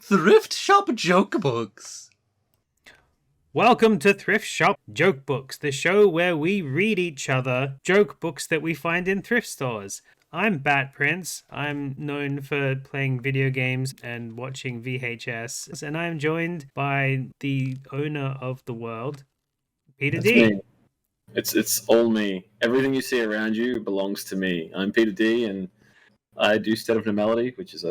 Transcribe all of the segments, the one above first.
Thrift Shop Joke Books. Welcome to Thrift Shop Joke Books, the show where we read each other joke books that we find in thrift stores. I'm Bat Prince. I'm known for playing video games and watching VHS, and I'm joined by the owner of the world, Peter That's D. me. It's all me. Everything you see around you belongs to me. I'm Peter D, and I do State of Normality, which is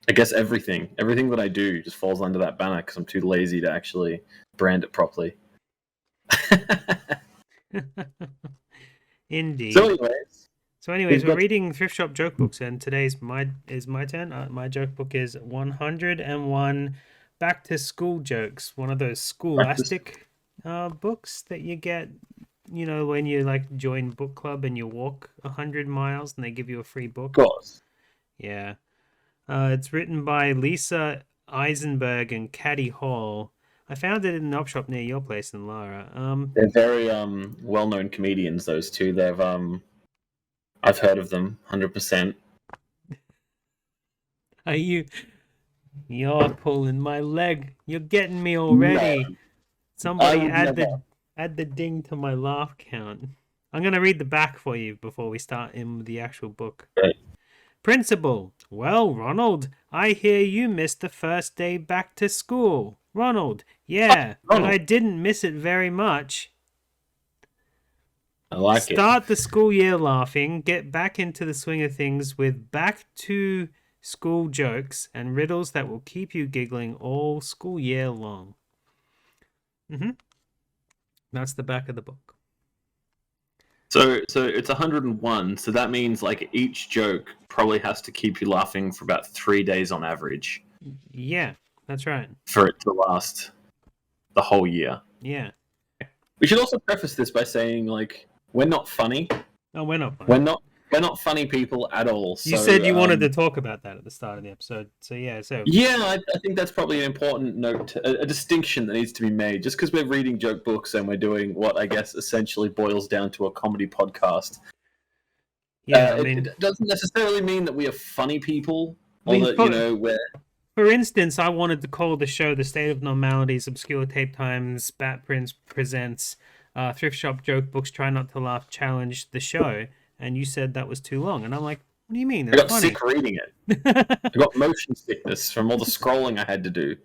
I guess everything that I do just falls under that banner because I'm too lazy to actually brand it properly. Indeed. So anyways, we're reading Thrift Shop Joke Books, and today's my turn. My joke book is 101 back to school jokes. One of those scholastic books that you get, you know, when you like join book club and you walk 100 miles and they give you a free book. Of course. Yeah. It's written by Lisa Eisenberg and Caddy Hall. I found it in an op shop near your place in Lara. They're very well-known comedians. Those two. They've I've heard of them 100%. Are you're pulling my leg. You're getting me already. No, Somebody add the ding to my laugh count. I'm gonna read the back for you before we start in the actual book. Right. Principal, well, Ronald, I hear you missed the first day back to school. Ronald, yeah, but I didn't miss it very much. I like it. Start the school year laughing, get back into the swing of things with back to school jokes and riddles that will keep you giggling all school year long. That's the back of the book. So it's 101. So that means like each joke probably has to keep you laughing for about 3 days on average. Yeah, that's right. For it to last the whole year. Yeah. We should also preface this by saying, like, we're not funny. No, we're not funny. We're not funny people at all. So, you said you wanted to talk about that at the start of the episode. So yeah, I think that's probably an important note, a distinction that needs to be made. Just because we're reading joke books and we're doing what I guess essentially boils down to a comedy podcast. Yeah, it doesn't necessarily mean that we are funny people, or that we're. For instance, I wanted to call the show "The State of Normalities: Obscure Tape Times." Bat Prince presents Thrift Shop Joke Books. Try not to laugh. Challenge the show. And you said that was too long. And I'm like, what do you mean? I got sick reading it. I got motion sickness from all the scrolling I had to do.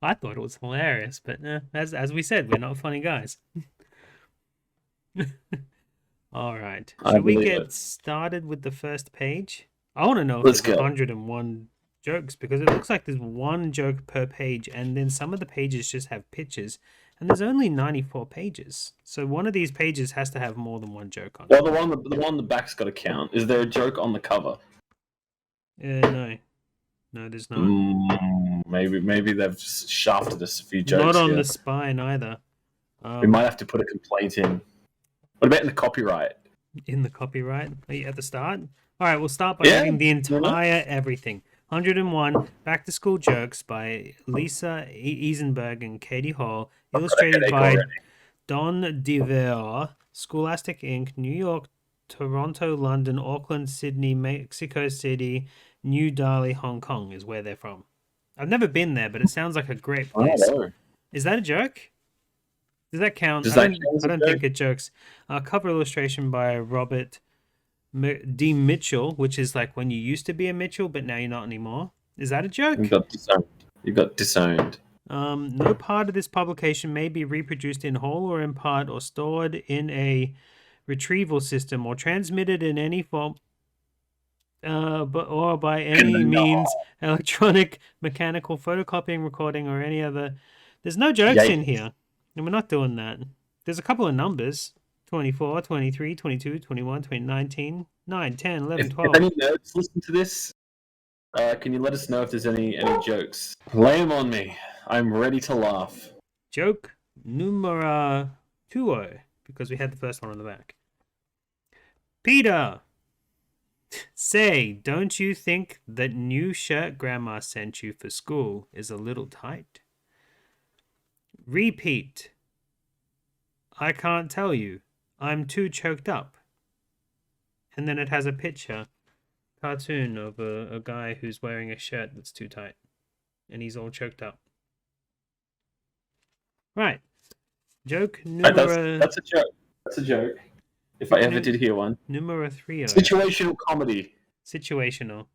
I thought it was hilarious. But as we said, we're not funny guys. All right. Should we get started with the first page? I want to know if there's 101 jokes, because it looks like there's one joke per page. And then some of the pages just have pictures. And there's only 94 pages. So one of these pages has to have more than one joke on it. Well, the one on the back's got to count. Is there a joke on the cover? No. No, there's not. Maybe they've just shafted us a few jokes. Not on the spine either. We might have to put a complaint in. What about in the copyright? In the copyright? Are you at the start? All right, we'll start by reading the entire everything. 101 Back to School Jokes by Lisa Eisenberg and Katie Hall. Illustrated by Don DeVere. Scholastic Inc., New York, Toronto, London, Auckland, Sydney, Mexico City, New Delhi, Hong Kong is where they're from. I've never been there, but it sounds like a great place. Is that a joke? Does that count? I don't think it jokes. Cover illustration by Robert D. Mitchell, which is like when you used to be a Mitchell, but now you're not anymore. Is that a joke? You got disowned. No part of this publication may be reproduced in whole or in part, or stored in a retrieval system, or transmitted in any form, or by any means, electronic, mechanical, photocopying, recording, or any other. There's no jokes in here, and we're not doing that. There's a couple of numbers. 24, 23, 22, 21, 19, 9, 10, 11, 12. If any nerds listen to this, can you let us know if there's any jokes? Lay them on me. I'm ready to laugh. Joke numero 2, because we had the first one on the back. Peter, say, don't you think that new shirt Grandma sent you for school is a little tight? Repeat. I can't tell you. I'm too choked up. And then it has a picture cartoon of a guy who's wearing a shirt that's too tight, and he's all choked up. Right. Joke numero... That's a joke. That's a joke. If I ever did hear one. Numero 3. Situational comedy. Situational.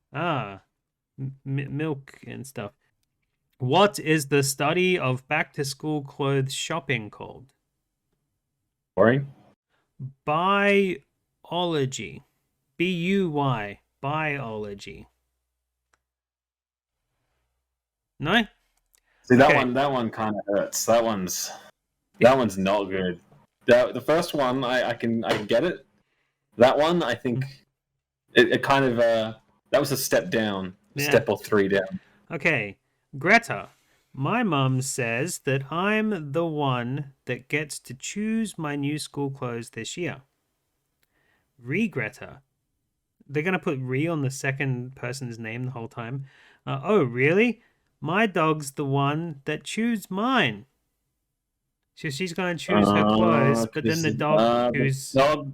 Milk and stuff. What is the study of back-to-school clothes shopping called? Boring. Biology. B-U-Y. Biology. No? See, that Okay. one kind of hurts. That one's not good. The first one, I can get it. That one, I think, it kind of that was a step down, Yeah. step or 3 down. Okay. Greta. My mum says that I'm the one that gets to choose my new school clothes this year. Greta. They're going to put re on the second person's name the whole time. Oh, really? My dog's the one that chooses mine. So she's going to choose her clothes, but then the dog chooses... The dog,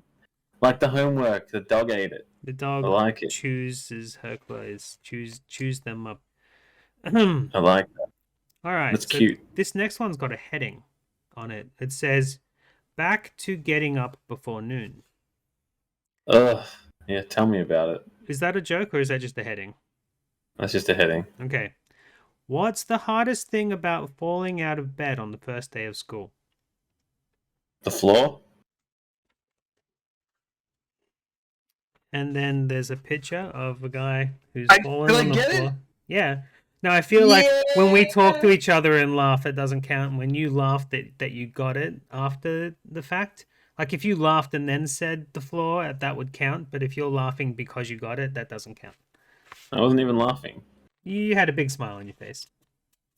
like the homework, the dog ate it. The dog I like it. chooses her clothes. Choose them up. I like that. All right. That's cute. This next one's got a heading on it. It says, back to getting up before noon. Ugh. Yeah, tell me about it. Is that a joke or is that just a heading? That's just a heading. Okay. What's the hardest thing about falling out of bed on the first day of school? The floor? And then there's a picture of a guy who's fallen did I on the get floor. it? Yeah. Now, I feel like when we talk to each other and laugh, it doesn't count. When you laughed that you got it after the fact. Like, if you laughed and then said the floor, that would count. But if you're laughing because you got it, that doesn't count. I wasn't even laughing. You had a big smile on your face.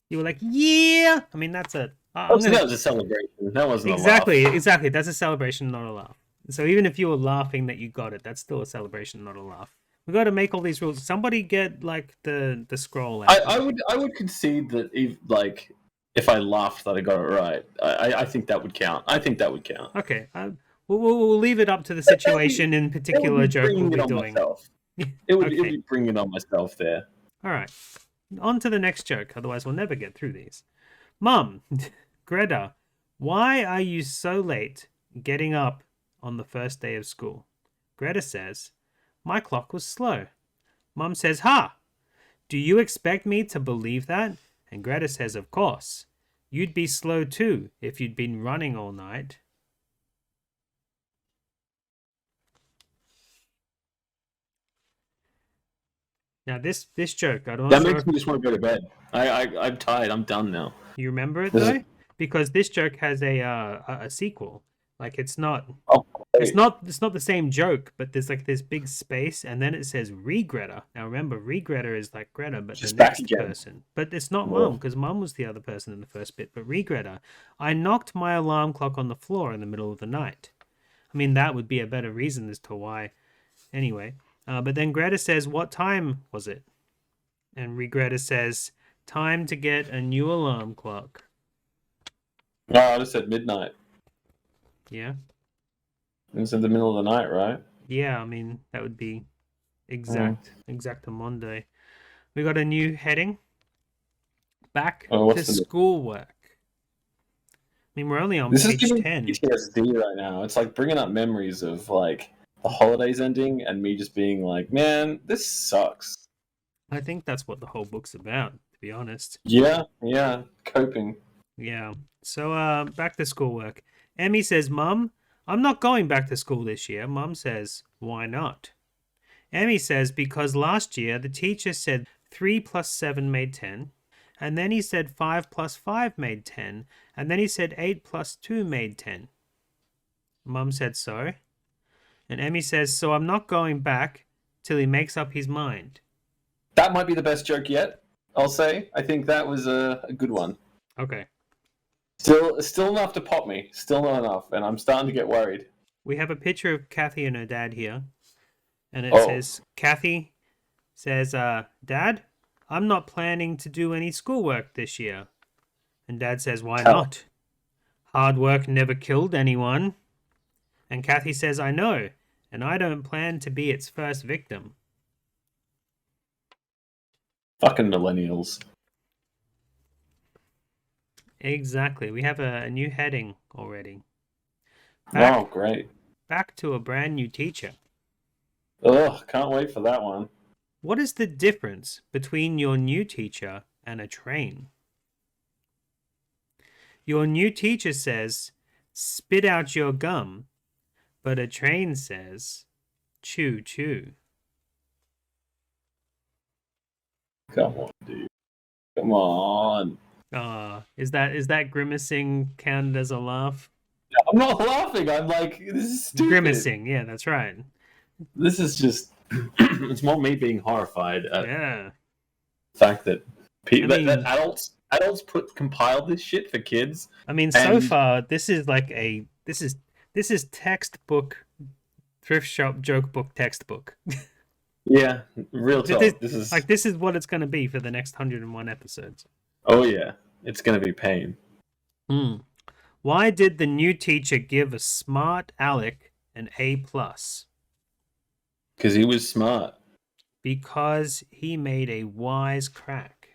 You were like, yeah! I mean, that's a... That was a celebration. That wasn't a laugh. Exactly. That's a celebration, not a laugh. So even if you were laughing that you got it, that's still a celebration, not a laugh. We've got to make all these rules. Somebody get, like, the scroll out. I would concede that if I laughed that I got it right. I think that would count. I think that would count. Okay. We'll leave it up to the situation in particular joke we'll be doing. It would be bringing it on myself there. All right. On to the next joke. Otherwise, we'll never get through these. Mum, Greta, why are you so late getting up on the first day of school? Greta says, my clock was slow. Mum says, ha! Do you expect me to believe that? And Greta says, of course. You'd be slow too if you'd been running all night. Now, this joke, I don't know. That makes me just want to go to bed. I'm tired. I'm done now. You remember it though? Because this joke has a sequel. Like it's not the same joke, but there's like this big space, and then it says Greta. Now remember, Greta is like Greta, but just the next person. But it's not Mum, because Mum was the other person in the first bit. But Greta, I knocked my alarm clock on the floor in the middle of the night. I mean, that would be a better reason as to why. Anyway, but then Greta says, what time was it? And Greta says, time to get a new alarm clock. No, I just said midnight. Yeah. It's in the middle of the night, right? Yeah, I mean, that would be exactamundo. We got a new heading. Back to schoolwork. I mean, we're only on page 10. PTSD right now. It's like bringing up memories of like the holidays ending and me just being like, man, this sucks. I think that's what the whole book's about, to be honest. Yeah, coping. Yeah. So, back to schoolwork. Emmy says, Mum, I'm not going back to school this year. Mum says, why not? Emmy says, because last year the teacher said 3 plus 7 made 10. And then he said 5 plus 5 made 10. And then he said 8 plus 2 made 10. Mum said so. And Emmy says, so I'm not going back till he makes up his mind. That might be the best joke yet, I'll say. I think that was a good one. Okay. Still enough to pop me. Still not enough. And I'm starting to get worried. We have a picture of Kathy and her dad here. And it says, Kathy says, Dad, I'm not planning to do any schoolwork this year. And Dad says, why not? Hard work never killed anyone. And Kathy says, I know. And I don't plan to be its first victim. Fucking millennials. Exactly. We have a new heading already. Wow, great. Back to a brand new teacher. Ugh, can't wait for that one. What is the difference between your new teacher and a train? Your new teacher says, spit out your gum, but a train says, chew, chew. Come on, dude. Come on. Is that grimacing counted as a laugh? I'm not laughing. I'm like, this is stupid. Grimacing, yeah, that's right. This is just. It's more me being horrified at Yeah. the fact that people, I mean- that adults compiled this shit for kids. I mean, so far, this is like this is textbook thrift shop joke book textbook. Yeah, real talk. This is what it's going to be for the next 101 episodes. Oh yeah, it's gonna be pain. Why did the new teacher give a smart Alec an A+? Because he was smart. Because he made a wise crack.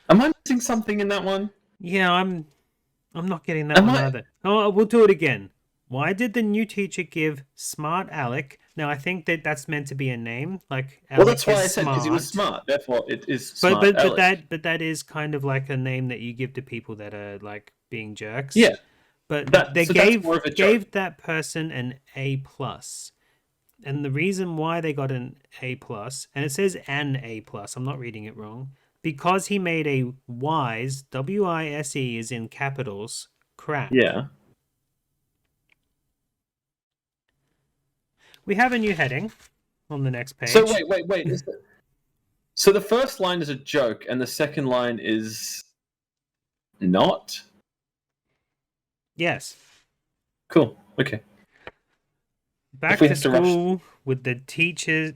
Am I missing something in that one? Yeah, I'm not getting that one either. Oh, we'll do it again. Why did the new teacher give Smart Alec? Now, I think that's meant to be a name. Like, Alec, well, that's why I said because he was smart. Therefore, it is smart. But that is kind of like a name that you give to people that are like being jerks. Yeah. But they gave that person an A+. And the reason why they got an A+, and it says an A+, I'm not reading it wrong, because he made a wise, W-I-S-E is in capitals, crack. Yeah. We have a new heading on the next page. So wait. So the first line is a joke, and the second line is not? Yes. Cool. Okay. Back to school with the teacher's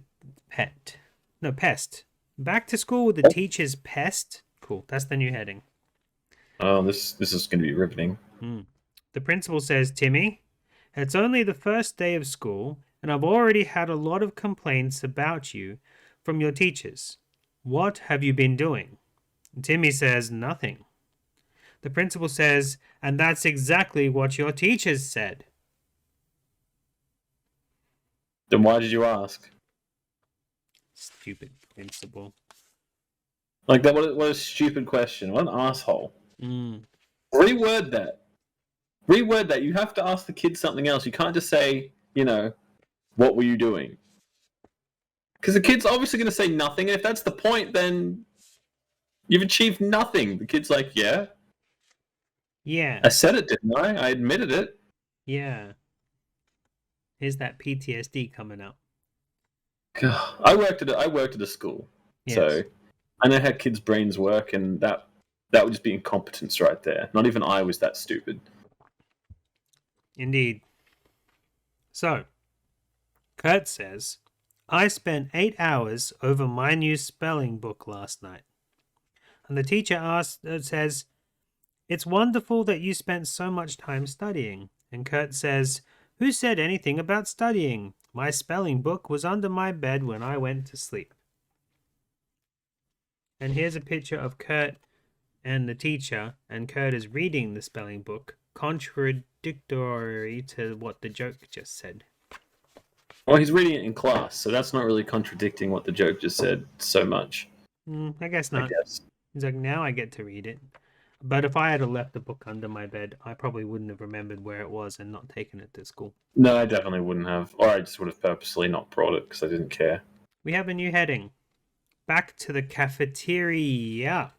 pet. No, pest. Back to school with the teacher's pest. Cool. That's the new heading. Oh, this is going to be riveting. The principal says, Timmy, it's only the first day of school, and I've already had a lot of complaints about you from your teachers. What have you been doing? Timmy says, nothing. The principal says, and that's exactly what your teachers said. Then why did you ask? Stupid principal. Like that? What a stupid question. What an asshole. Reword that. Reword that. You have to ask the kids something else. You can't just say, what were you doing? Because the kid's obviously going to say nothing, and if that's the point, then you've achieved nothing. The kid's like, yeah. Yeah. I said it, didn't I? I admitted it. Yeah. Here's that PTSD coming up. God. I worked at a school, so I know how kids' brains work, and that would just be incompetence right there. Not even I was that stupid. Indeed. So, Kurt says, I spent 8 hours over my new spelling book last night. And the teacher says, it's wonderful that you spent so much time studying. And Kurt says, who said anything about studying? My spelling book was under my bed when I went to sleep. And here's a picture of Kurt and the teacher, and Kurt is reading the spelling book, contradictory to what the joke just said. Well, he's reading it in class, so that's not really contradicting what the joke just said so much. I guess not. He's like, now I get to read it. But if I had left the book under my bed, I probably wouldn't have remembered where it was and not taken it to school. No, I definitely wouldn't have. Or I just would have purposely not brought it because I didn't care. We have a new heading. Back to the cafeteria.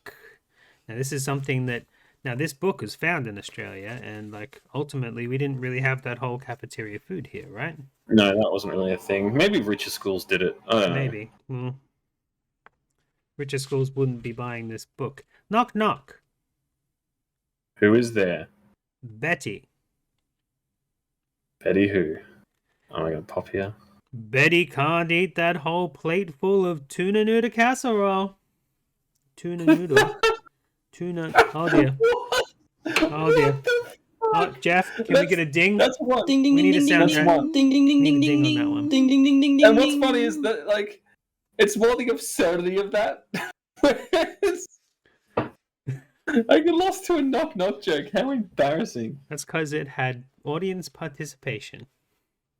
Now, this is something that... Now, this book was found in Australia, and, ultimately, we didn't really have that whole cafeteria food here, right? No, that wasn't really a thing. Maybe richer schools did it. I don't know. Maybe. Richer schools wouldn't be buying this book. Knock, knock. Who is there? Betty. Betty who? Am I going to pop here? Betty can't eat that whole plate full of tuna noodle casserole. Tuna noodle. Tuna. Oh dear. Oh dear. Jeff, can we get a ding? That's one. Ding ding We ding need a ding That's soundtrack. one. ding ding ding Need a ding ding ding on that one. ding ding ding ding ding. And what's funny is that like it's more the absurdity of that. I get lost to a knock knock joke. How embarrassing. That's because it had audience participation.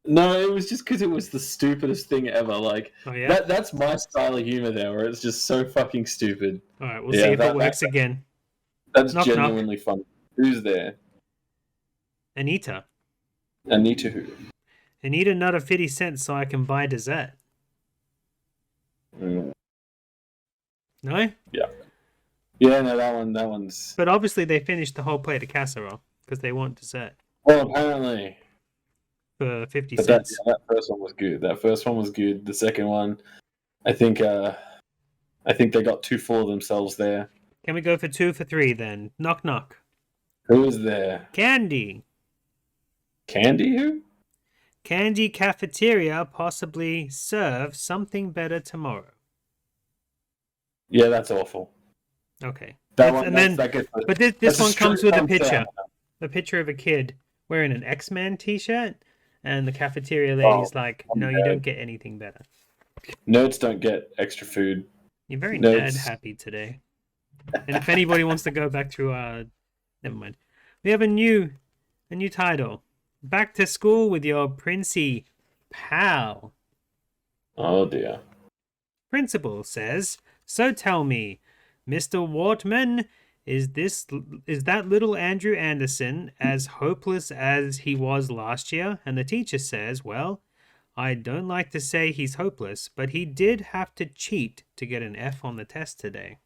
No, it was just because it was the stupidest thing ever. Like Oh yeah. that's my style of humor there, where it's just so fucking stupid. All right, we'll Yeah, see if that- it works again. That's Knock, genuinely funny. Who's there? Anita. Anita who? I need another 50 cents so I can buy dessert. Mm, No? Yeah, no, that one's. But obviously they finished the whole plate of casserole because they want dessert Well, apparently. for 50 But cents. that first one was good. That first one was good. The second one, I think they got too full of themselves there. Can we go for 2 for 3 then? Knock knock. Who was there? Candy. Candy who? Candy cafeteria possibly serve something better tomorrow. Yeah, that's awful. Okay. That That's- one, and that's, then, that gets, but this that's a one comes straight with a thumbs picture. down. A picture of a kid wearing an X-Men t-shirt, and the cafeteria lady's like, no, you don't get anything better. Nerds don't get extra food. You're very No, nerd it's- happy today. And if anybody wants to go back through never mind. We have a new title. Back to school with your Princey pal. Oh dear. Principal says, so tell me, Mr. Wortman, is that little Andrew Anderson as hopeless as he was last year? And the teacher says, well, I don't like to say he's hopeless, but he did have to cheat to get an F on the test today.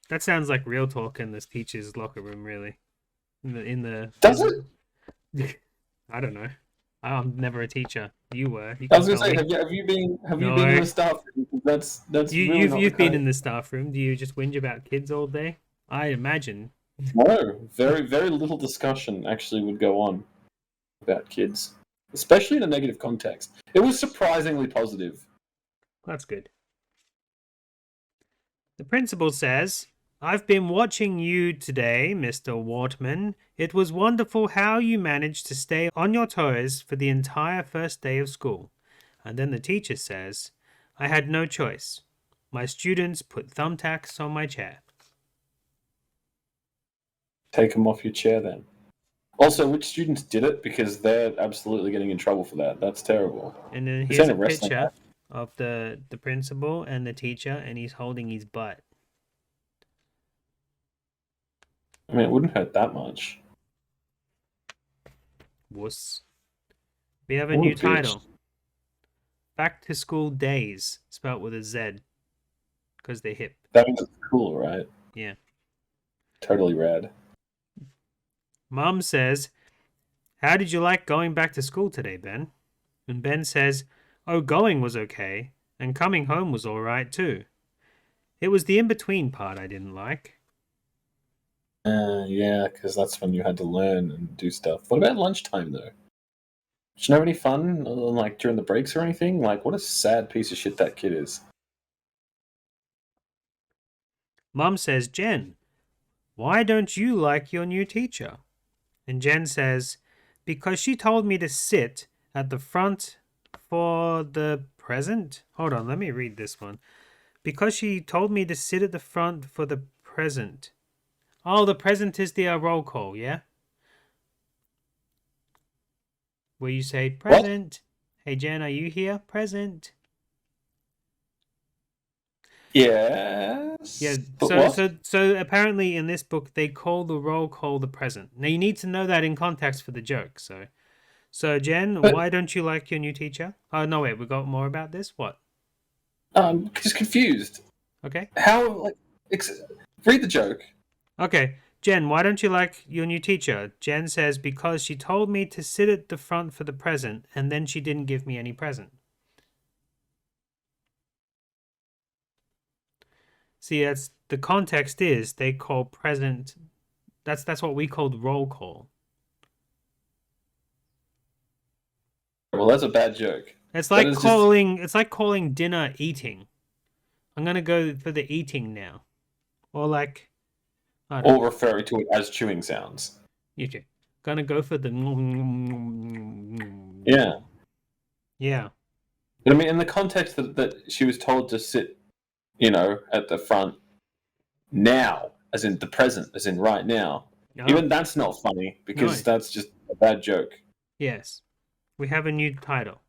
That sounds like real talk in this teacher's locker room, really. Does it? I don't know. I'm never a teacher. You were. You I was can gonna tell say, me. have you been No. in the staff room? That's really not You've the been kind in the staff room. Do you just whinge about kids all day? I imagine. No, very little discussion actually would go on about kids, especially in a negative context. It was surprisingly positive. That's good. The principal says, I've been watching you today, Mr. Wortman. It was wonderful how you managed to stay on your toes for the entire first day of school. And then the teacher says, I had no choice. My students put thumbtacks on my chair. Take them off your chair then. Also, which students did it? Because they're absolutely getting in trouble for that. That's terrible. And then Is here's that a a wrestling picture match? of the principal and the teacher, and he's holding his butt. I mean, it wouldn't hurt that much. Wuss. We have a Ooh, new bitch. title. Back to School Days, spelled with a Z. Because they're hip. That means it's cool, right? Yeah. Totally rad. Mom says, how did you like going back to school today, Ben? And Ben says, oh, going was okay, and coming home was all right too. It was the in-between part I didn't like. Yeah, because that's when you had to learn and do stuff. What about lunchtime, though? Did you have any fun, like, during the breaks or anything? Like, what a sad piece of shit that kid is. Mom says, Jen, why don't you like your new teacher? And Jen says, because she told me to sit at the front for the present. Hold on, let me read this one. Because she told me to sit at the front for the present. Oh, the present is the roll call, yeah? Where you say, present. What? Hey, Jen, are you here? Present. Yes. Yeah, But so apparently in this book they call the roll call the present. Now you need to know that in context for the joke. So Jen, why don't you like your new teacher? Oh no, wait, we got more about this. What? I'm just confused. Okay. How? Read the joke. Okay, Jen, why don't you like your new teacher? Jen says because she told me to sit at the front for the present, and then she didn't give me any present. See, that's the context is they call present. That's what we called roll call. Well, that's a bad joke. It's like calling dinner eating. I'm gonna go for the eating now, or like I don't know. Or referring to it as chewing sounds. You two. Gonna go for the. Yeah. Yeah. But I mean, in the context that she was told to sit, at the front now, as in the present, as in right now. Oh, Even that's not funny because that's just a bad joke. yes. We have a new title.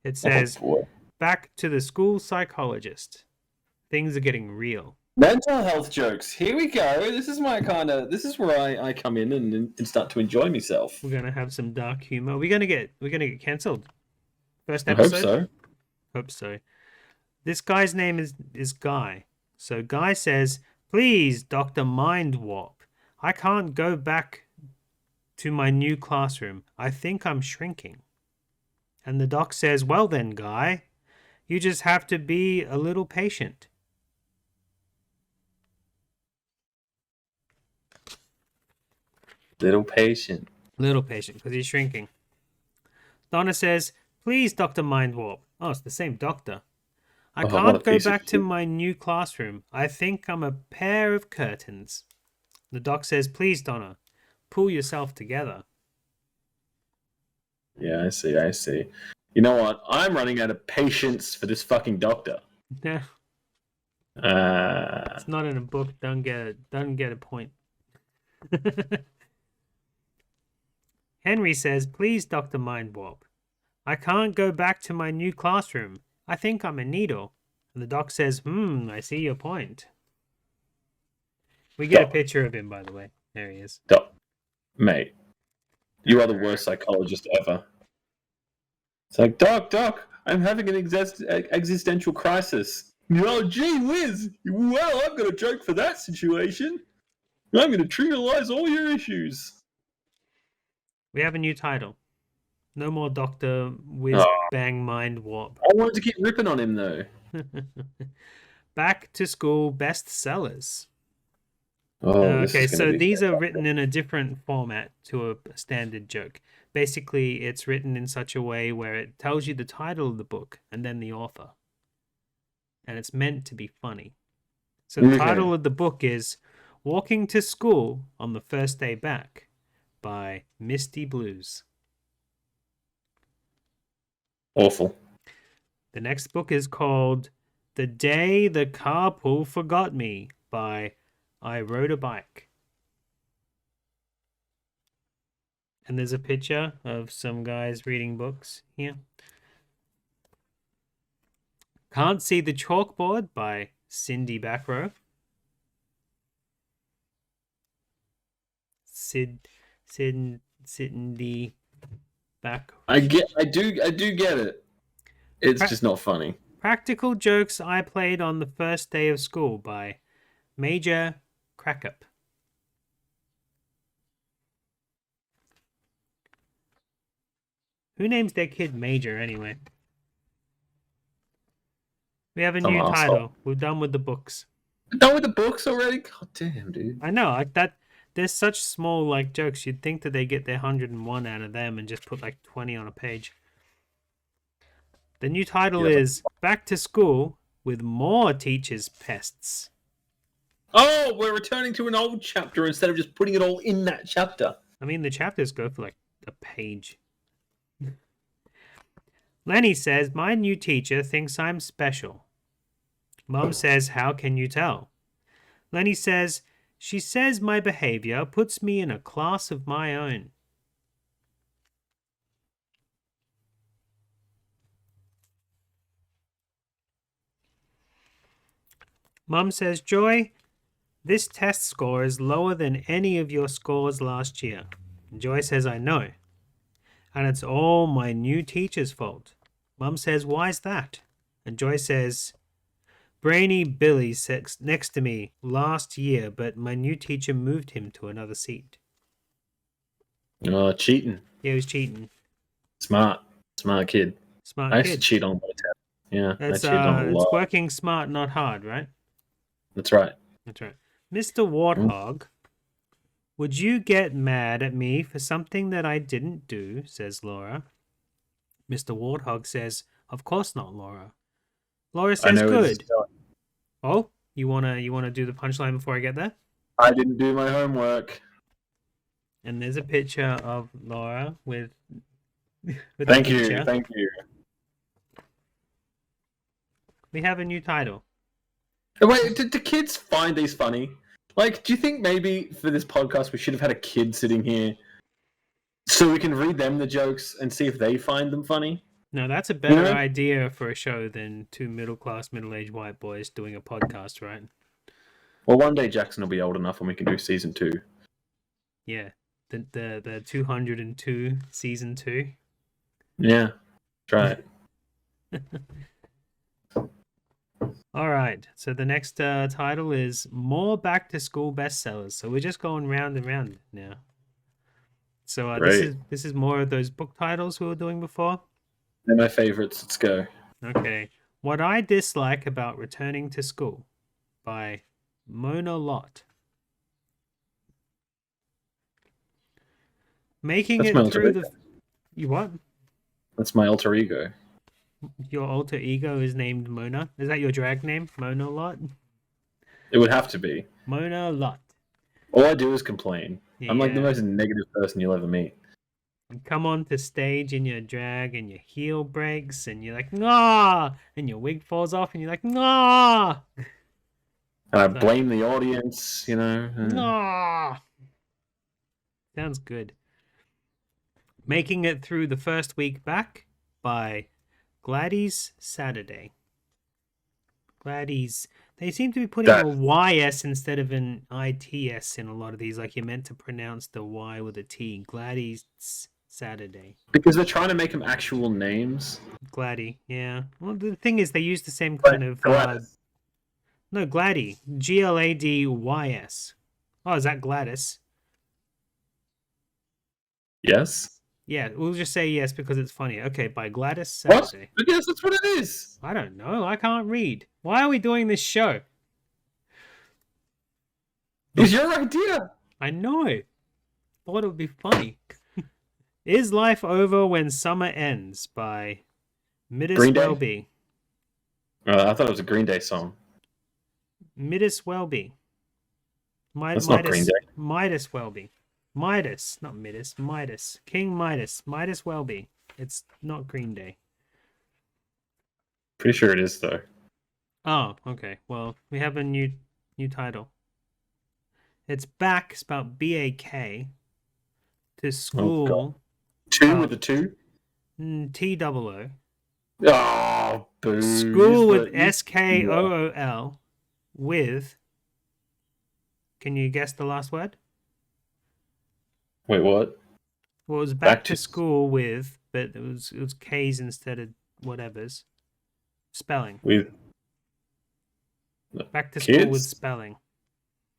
It Oh, says, boy. Back to the School Psychologist. Things are getting real. Mental health jokes. Here we go. This is where I come in and start to enjoy myself. We're gonna have some dark humor. We're gonna get cancelled. First I hope episode? so. Hope so. This guy's name is Guy. So Guy says, Please, Dr. Mind Warp. I can't go back to my new classroom. I think I'm shrinking. And the doc says, Well then, Guy, you just have to be a little patient. Little patient. Little patient, because he's shrinking. Donna says, Please, Dr. Mind Warp. Oh, it's the same doctor. I can't go back to my new classroom. I think I'm a pair of curtains. The doc says, Please, Donna, pull yourself together. Yeah, I see. You know what? I'm running out of patience for this fucking doctor. Yeah. It's not in a book. Don't get a point. Henry says, Please, Dr. Mind Warp. I can't go back to my new classroom. I think I'm a needle. And the doc says, I see your point. We get a picture of him, by the way. There he is. Doc. Mate, you are the worst psychologist ever. It's like, Doc, I'm having an existential crisis. Oh, gee whiz. Well, I've got a joke for that situation. I'm going to trivialize all your issues. We have a new title. No more Dr. Whiz Bang Mind Warp. I wanted to keep ripping on him, though. Back to School Bestsellers. Oh, okay, so these are written in a different format to a standard joke. Basically, it's written in such a way where it tells you the title of the book and then the author. And it's meant to be funny. So the title of the book is Walking to School on the First Day Back by Misty Blues. Awful. The next book is called The Day the Carpool Forgot Me by I Rode a Bike. And there's a picture of some guys reading books here. Can't See the Chalkboard by Cindy Backrow. Cindy Back. I do get it. It's just not funny. Practical Jokes I Played on the First Day of School by Major Crackup. Who names their kid Major anyway? We have a new title. We're done with the books. Done with the books already? God damn, dude. I know, like that. There's such small jokes. You'd think that they get their 101 out of them and just put 20 on a page. The new title is Back to School with More Teachers' Pests. Oh, we're returning to an old chapter instead of just putting it all in that chapter. I mean, the chapters go for a page. Lenny says, My new teacher thinks I'm special. Mom says, How can you tell? Lenny says, She says my behavior puts me in a class of my own. Mom says, Joy, this test score is lower than any of your scores last year. And Joy says, I know. And it's all my new teacher's fault. Mum says, Why's that? And Joy says, Brainy Billy sat next to me last year, but my new teacher moved him to another seat. Oh, cheating. Yeah, he was cheating. Smart kid. Smart I kid. used to cheat on my test. Yeah, I cheated on a lot. It's working smart, not hard, right? That's right. That's right. Mr. Warthog, would you get mad at me for something that I didn't do, says Laura. Mr. Warthog says, Of course not, Laura. Laura says, Good. Oh, you wanna do the punchline before I get there? I didn't do my homework. And there's a picture of Laura with the Thank teacher. you, thank you. We have a new title. Wait, do kids find these funny? Like, do you think maybe for this podcast we should have had a kid sitting here so we can read them the jokes and see if they find them funny? No, that's a better Yeah. idea for a show than two middle-class, middle-aged white boys doing a podcast, right? Well, one day Jackson will be old enough and we can do season 2. Yeah, the 202 season 2. Yeah, try it. All right, so the next title is more back-to-school bestsellers. So we're just going round and round now. So this is more of those book titles we were doing before. They're my favorites. Let's go. Okay. What I Dislike About Returning to School by Mona Lott. Making That's my it alter through ego. the... You what? That's my alter ego. Your alter ego is named Mona? Is that your drag name? Mona Lott? It would have to be. Mona Lott. All I do is complain. I'm like the Yeah. most negative person you'll ever meet. You come onto stage in your drag and your heel breaks and you're like, nah! And your wig falls off and you're like, nah! And I blame the audience, you know. Nah! Sounds good. Making It Through the First Week Back by Gladys Saturday. Gladys. They seem to be putting a YS instead of an ITS in a lot of these. Like you're meant to pronounce the Y with a T. Gladys Saturday. Because they're trying to make them actual names. Gladdy, yeah. Well, the thing is, they use the same kind of... No, Gladdy. Gladys. Oh, is that Gladys? Yes? Yeah, we'll just say yes because it's funny. Okay, by Gladys Saturday. What? But yes, that's what it is. I don't know. I can't read. Why are we doing this show? It's your idea. I know. Thought it would be funny. Is Life Over When Summer Ends by Midas Green Day? Welby. I thought it was a Green Day song. Midas Welby. That's not Green Day. Midas Welby. Midas, not Midas. Midas. King Midas. Midas Welby. It's not Green Day. Pretty sure it is, though. Oh, okay. Well, we have a new title. It's back, spelled B-A-K, to school. Oh, 2 with a 2? T-double-O. Oh, boo. School with S-K-O-O-L with... Can you guess the last word? Wait, what? Well, it was back to school with, but it was K's instead of whatever's. Spelling. With Back to kids? school with spelling.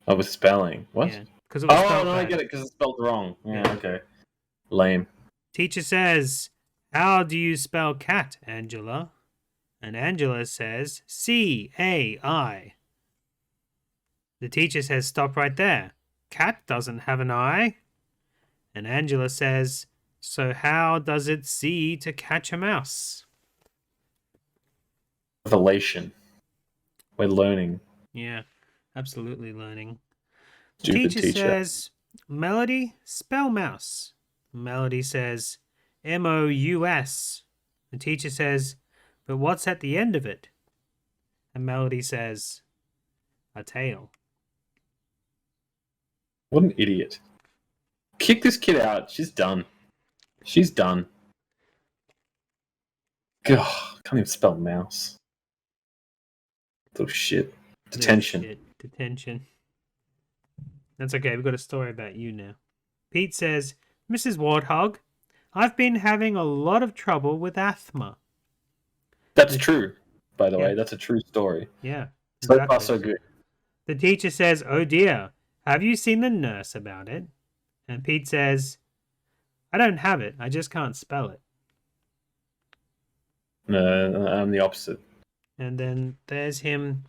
Oh, with spelling. What? Yeah, because it was Oh, spelled no, I bad. get it, because it's spelled wrong. Yeah, Yeah. okay. Lame. Teacher says, "How do you spell cat, Angela?" And Angela says, C-A-I. The teacher says, "Stop right there. Cat doesn't have an eye." And Angela says, "So how does it see to catch a mouse?" Revelation. We're learning. Yeah, absolutely learning. Stupid Teacher says, "Melody, spell mouse." Melody says, M-O-U-S. The teacher says, "But what's at the end of it?" And Melody says, "A tail." What an idiot. Kick this kid out. She's done. She's done. God, can't even spell mouse. Little shit. Detention. Shit. Detention. That's okay. We've got a story about you now. Pete says, "Mrs. Warthog, I've been having a lot of trouble with asthma." That's true, by the Yeah. way. That's a true story. Yeah. So far, exactly. so good. The teacher says, "Oh dear, have you seen the nurse about it?" And Pete says, "I don't have it. I just can't spell it." No, I'm the opposite. And then there's him,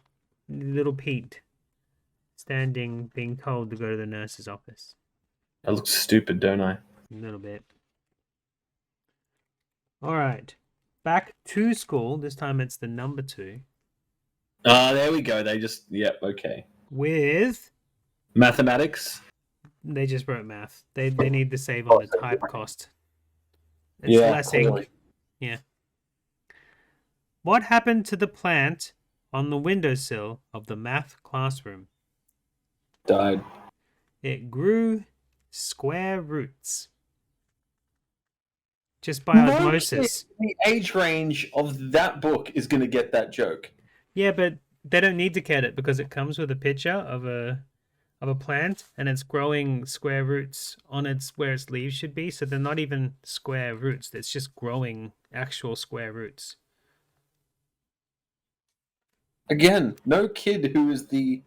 little Pete, standing, being told to go to the nurse's office. I look stupid, don't I? A little bit. All right. Back to school. This time it's the number 2. Ah, there we go. They just, yep, okay. With Mathematics. They just wrote math. They need to save on the type cost. It's Yeah, less clearly. ink. Yeah. What happened to the plant on the windowsill of the math classroom? Died. It grew square roots. Just by osmosis. The age range of that book is going to get that joke. Yeah, but they don't need to get it because it comes with a picture of a plant and it's growing square roots on its where its leaves should be. So they're not even square roots. It's just growing actual square roots. Again, no kid who is the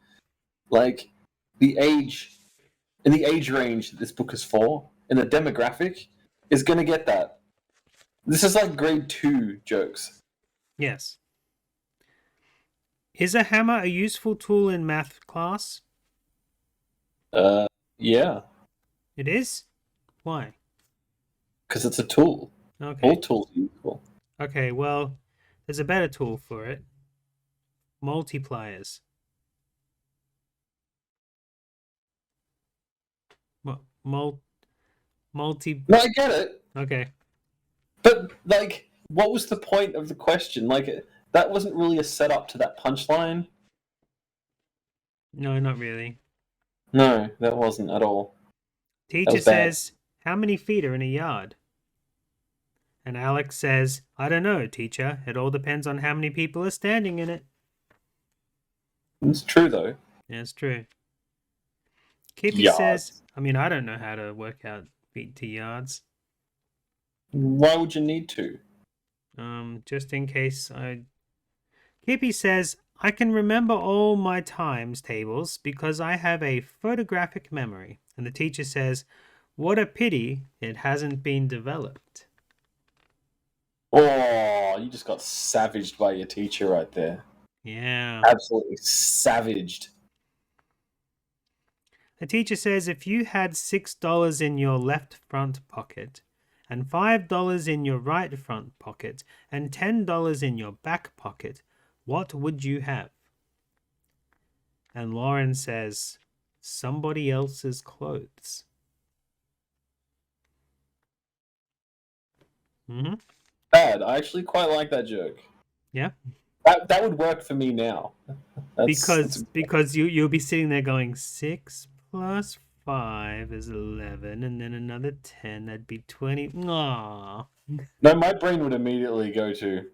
age in the age range that this book is for, in the demographic, is going to get that. This is like grade 2 jokes. Yes. Is a hammer a useful tool in math class? Yeah. It is? Why? Because it's a tool. Okay. All tools are useful. Okay, well, there's a better tool for it. Multipliers. Multi. No, I get it. Okay. But, like, what was the point of the question? Like, that wasn't really a setup to that punchline. No, not really. No, that wasn't at all. Teacher says, how many feet are in a yard? And Alex says, I don't know, teacher. It all depends on how many people are standing in it. It's true, though. Yeah, it's true. Kippy says, I mean, I don't know how to work out feet to yards. Why would you need to? Just in case I... Kippy says, I can remember all my times tables because I have a photographic memory. And the teacher says, what a pity it hasn't been developed. Oh, you just got savaged by your teacher right there. Yeah. Absolutely savaged. The teacher says if you had $6 in your left front pocket and $5 in your right front pocket and $10 in your back pocket, what would you have? And Lauren says, somebody else's clothes. Mm-hmm. Bad. I actually quite like that joke. Yeah. That would work for me now. Because you'll be sitting there going 6 plus 5 is 11, and then another 10, that'd be 20. Aww. No, my brain would immediately go to,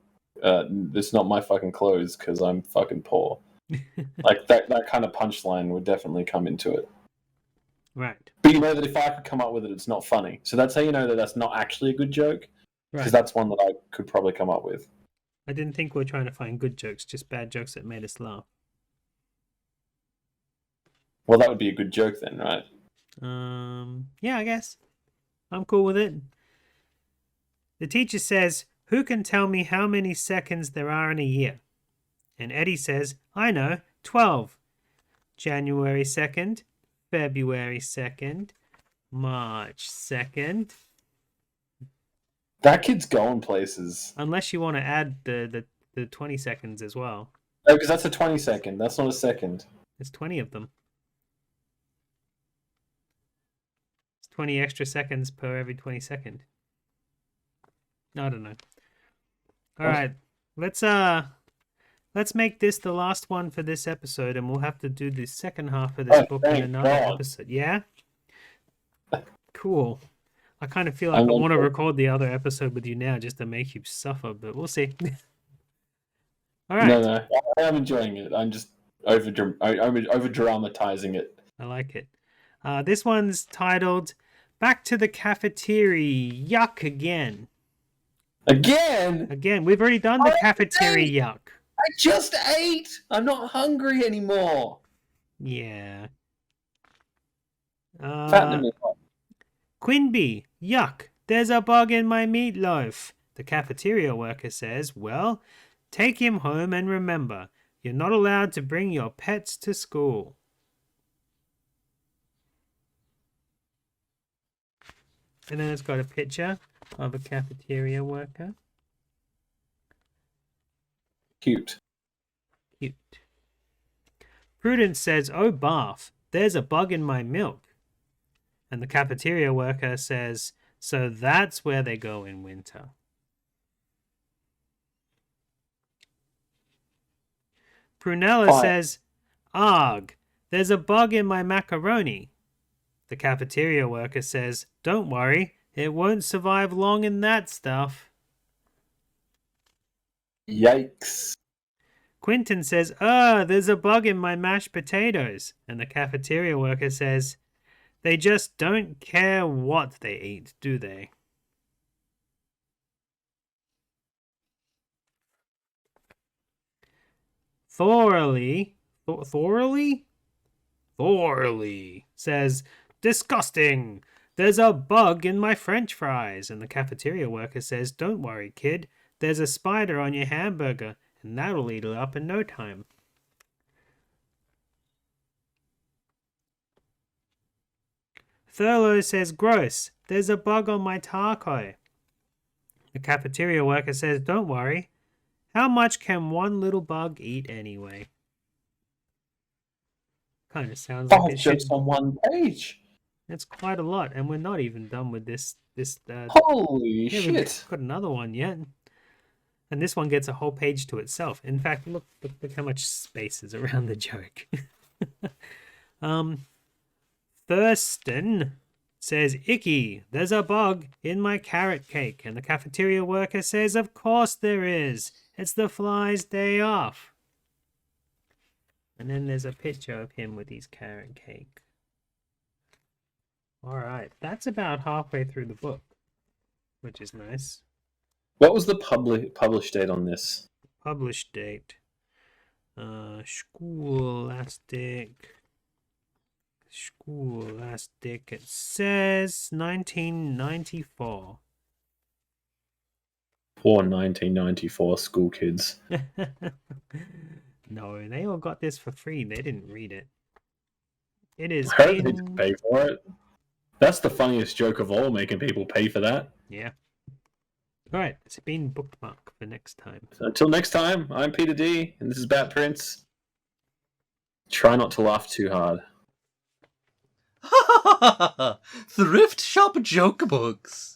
it's not my fucking clothes because I'm fucking poor. Like that kind of punchline would definitely come into it. Right. But you know that if I could come up with it, it's not funny. So that's how you know that that's not actually a good joke. Because that's one that I could probably come up with. I didn't think we were trying to find good jokes, just bad jokes that made us laugh. Well, that would be a good joke then, right? Yeah, I guess. I'm cool with it. The teacher says, who can tell me how many seconds there are in a year? And Eddie says, I know, 12. January 2nd, February 2nd, March 2nd. That kid's going places. Unless you want to add the 20 seconds as well. No, because that's a 20 second. That's not a second. There's 20 of them. It's 20 extra seconds per every 20 second. I don't know. All right. Let's make this the last one for this episode, and we'll have to do the second half of this book in another episode. Yeah? Cool. I kind of feel like I want to record the other episode with you now just to make you suffer, but we'll see. All right. No, I'm enjoying it. I'm just over dramatizing it. I like it. This one's titled Back to the Cafeteria Yuck Again. Again? We've already done the cafeteria yuck. I just ate! I'm not hungry anymore. Yeah. Fattening me up. Quinby, yuck, there's a bug in my meatloaf. The cafeteria worker says, well, take him home and remember, you're not allowed to bring your pets to school. And then it's got a picture of a cafeteria worker. Cute. Prudence says, oh, Bath, there's a bug in my milk. And the cafeteria worker says, so that's where they go in winter. Prunella says, arg, there's a bug in my macaroni. The cafeteria worker says, don't worry, it won't survive long in that stuff. Yikes. Quentin says, there's a bug in my mashed potatoes. And the cafeteria worker says, they just don't care what they eat, do they? Thorley says, disgusting! There's a bug in my french fries. And the cafeteria worker says, don't worry, kid. There's a spider on your hamburger, and that'll eat it up in no time. Thurlow says, gross. There's a bug on my taco. The cafeteria worker says, don't worry. How much can one little bug eat anyway? Kind of sounds like it should... jokes on one page. That's quite a lot, and we're not even done with this. Holy shit! We've got another one yet, and this one gets a whole page to itself. In fact, look how much space is around the joke. Thurston says, icky, there's a bug in my carrot cake, and the cafeteria worker says, of course there is. It's the fly's day off. And then there's a picture of him with his carrot cake. All right, that's about halfway through the book, which is nice. What was the published date on this? Published date. Scholastic. It says 1994. Poor 1994 school kids. No, they all got this for free. They didn't read it. It is. I heard they didn't pay for it. That's the funniest joke of all, making people pay for that. Yeah. All right, it's been bookmarked for next time. So until next time, I'm Peter D, and this is Bat Prince. Try not to laugh too hard. Thrift Shop Joke Books.